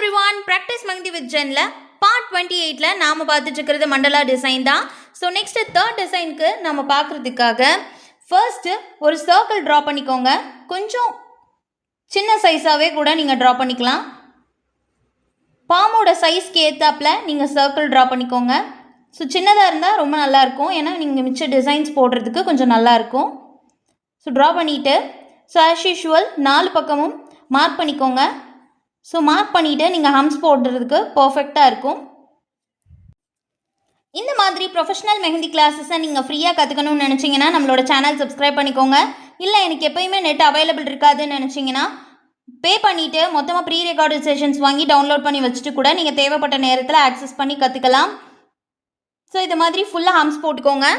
everyone, practice Mangdi with Jenla part 28 ல நாம பார்த்துட்டு இருக்கிறது மண்டலா டிசைன் தான். ஸோ நெக்ஸ்ட் தேர்ட் டிசைனுக்கு நம்ம பார்க்குறதுக்காக ஃபர்ஸ்ட் ஒரு சர்க்கிள் ட்ரா பண்ணிக்கோங்க. கொஞ்சம் சின்ன சைஸாகவே கூட நீங்கள் ட்ரா பண்ணிக்கலாம். பாமோட சைஸ்க்கு ஏற்றாப்பில் நீங்கள் சர்க்கிள் ட்ரா பண்ணிக்கோங்க. ஸோ சின்னதாக இருந்தால் ரொம்ப நல்லாயிருக்கும், ஏன்னா நீங்கள் மிச்ச டிசைன்ஸ் போடுறதுக்கு கொஞ்சம் நல்லாயிருக்கும். ஸோ ட்ரா பண்ணிவிட்டு ஸோ ஆஸ் யூஷுவல் 4 பக்கமும் மார்க் பண்ணிக்கோங்க. ஸோ மார்க் பண்ணிவிட்டு நீங்கள் ஹம்ஸ் போடுறதுக்கு பர்ஃபெக்டாக இருக்கும். இந்த மாதிரி ப்ரொஃபஷனல் மெஹந்தி கிளாஸஸை நீங்கள் ஃப்ரீயாக கற்றுக்கணும்னு நினச்சிங்கன்னா நம்மளோட சேனல் சப்ஸ்கிரைப் பண்ணிக்கோங்க. இல்லை எனக்கு எப்போயுமே நெட் அவைலபிள் இருக்காதுன்னு நினச்சிங்கன்னா பே பண்ணிவிட்டு மொத்தமாக ப்ரீ ரெக்கார்டு செஷன்ஸ் வாங்கி டவுன்லோட் பண்ணி வச்சுட்டு கூட நீங்கள் தேவைப்பட்ட நேரத்தில் ஆக்சஸ் பண்ணி கற்றுக்கலாம். ஸோ இது மாதிரி ஃபுல்லாக ஹம்ஸ் போட்டுக்கோங்க.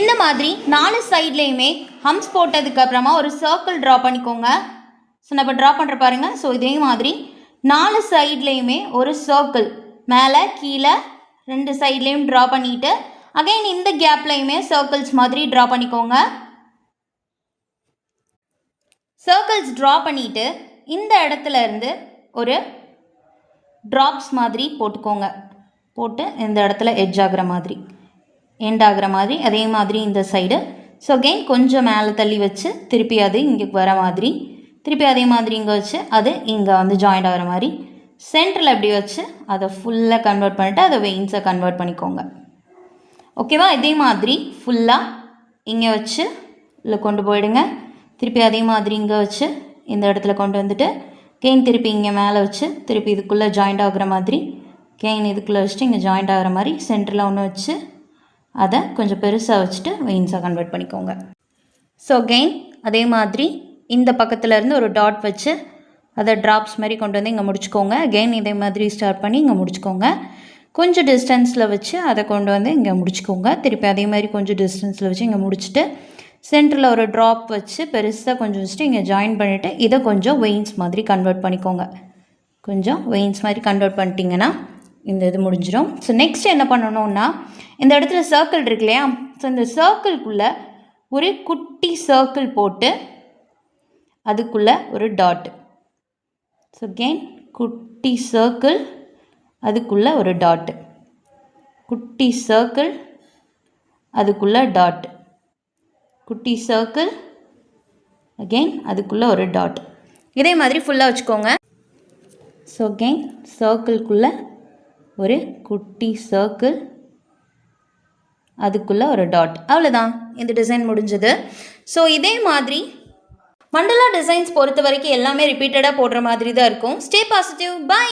இந்த மாதிரி 4 சைட்லேயுமே ஹம்ஸ் போட்டதுக்கப்புறமா ஒரு சர்க்கிள் ட்ரா பண்ணிக்கோங்க. ஸோ நம்ம ட்ரா பண்ணுற பாருங்கள். ஸோ இதே மாதிரி 4 சைட்லேயுமே ஒரு சர்க்கிள் மேலே கீழே 2 சைட்லேயும் ட்ரா பண்ணிவிட்டு அகைன் இந்த கேப்லையுமே சர்க்கிள்ஸ் மாதிரி ட்ரா பண்ணிக்கோங்க. சர்க்கிள்ஸ் ட்ரா பண்ணிவிட்டு இந்த இடத்துல இருந்து ஒரு ட்ராப்ஸ் மாதிரி போட்டுக்கோங்க. போட்டு இந்த இடத்துல எட்ஜ் ஆகிற மாதிரி எண்ட் ஆகிற மாதிரி அதே மாதிரி இந்த சைடு. ஸோ அகெயின் கொஞ்சம் மேலே தள்ளி வச்சு திருப்பி அது இங்கே வர மாதிரி, திருப்பி அதே மாதிரி இங்கே வச்சு அது இங்கே வந்து ஜாயிண்ட் ஆகிற மாதிரி சென்டரில் எப்படி வச்சு அதை ஃபுல்லாக கன்வெர்ட் பண்ணிவிட்டு அதை வெயின்ஸை கன்வெர்ட் பண்ணிக்கோங்க. ஓகேவா? இதே மாதிரி ஃபுல்லாக இங்கே வச்சு இல்லை கொண்டு போயிடுங்க. திருப்பி அதே மாதிரி இங்கே வச்சு இந்த இடத்துல கொண்டு வந்துட்டு கெயின் திருப்பி இங்கே மேலே வச்சு திருப்பி இதுக்குள்ளே ஜாயிண்ட் ஆகிற மாதிரி கெயின் இதுக்குள்ளே வச்சுட்டு இங்கே ஜாயிண்ட் ஆகிற மாதிரி சென்டரில் ஒன்று வச்சு அதை கொஞ்சம் பெருசாக வச்சுட்டு வெயின்ஸாக கன்வெர்ட் பண்ணிக்கோங்க. ஸோ கெயின் அதே மாதிரி இந்த பக்கத்தில் இருந்து ஒரு டாட் வச்சு அதை ட்ராப்ஸ் மாதிரி கொண்டு வந்து இங்கே முடிச்சுக்கோங்க. அகெயின் இதே மாதிரி ஸ்டார்ட் பண்ணி இங்கே முடிச்சுக்கோங்க. கொஞ்சம் டிஸ்டன்ஸில் வச்சு அதை கொண்டு வந்து இங்கே முடிச்சுக்கோங்க. திருப்பி அதே மாதிரி கொஞ்சம் டிஸ்டன்ஸில் வச்சு இங்கே முடிச்சுட்டு சென்டரில் ஒரு ட்ராப் வச்சு பெருசாக கொஞ்சம் வச்சுட்டு இங்கே ஜாயின் பண்ணிவிட்டு இதை கொஞ்சம் வெயின்ஸ் மாதிரி கன்வெர்ட் பண்ணிக்கோங்க. கொஞ்சம் வெயின்ஸ் மாதிரி கன்வெர்ட் பண்ணிட்டீங்கன்னா இந்த இது முடிஞ்சிடும். ஸோ நெக்ஸ்ட் என்ன பண்ணணும்னா இந்த இடத்துல சர்க்கிள் இருக்கு இல்லையா, ஸோ இந்த சர்க்கிள்குள்ளே ஒரு குட்டி சர்க்கிள் போட்டு அதுக்குள்ளே ஒரு டாட். ஸோ அகெயின் குட்டி சர்க்கிள் அதுக்குள்ளே ஒரு டாட், குட்டி சர்க்கிள் அதுக்குள்ளே டாட், குட்டி சர்க்கிள் அகெயின் அதுக்குள்ளே ஒரு டாட். இதே மாதிரி ஃபுல்லாக வச்சுக்கோங்க. ஸோ அகெயின் சர்க்கிள்குள்ளே ஒரு குட்டி சர்க்கிள் அதுக்குள்ளே ஒரு டாட். அவ்வளோதான், இந்த டிசைன் முடிஞ்சது. ஸோ இதே மாதிரி மண்டலா டிசைன்ஸ் பொறுத்த வரைக்கும் எல்லாமே ரிப்பீட்டடாக போடுற மாதிரி தான் இருக்கும். Stay positive. பாய்.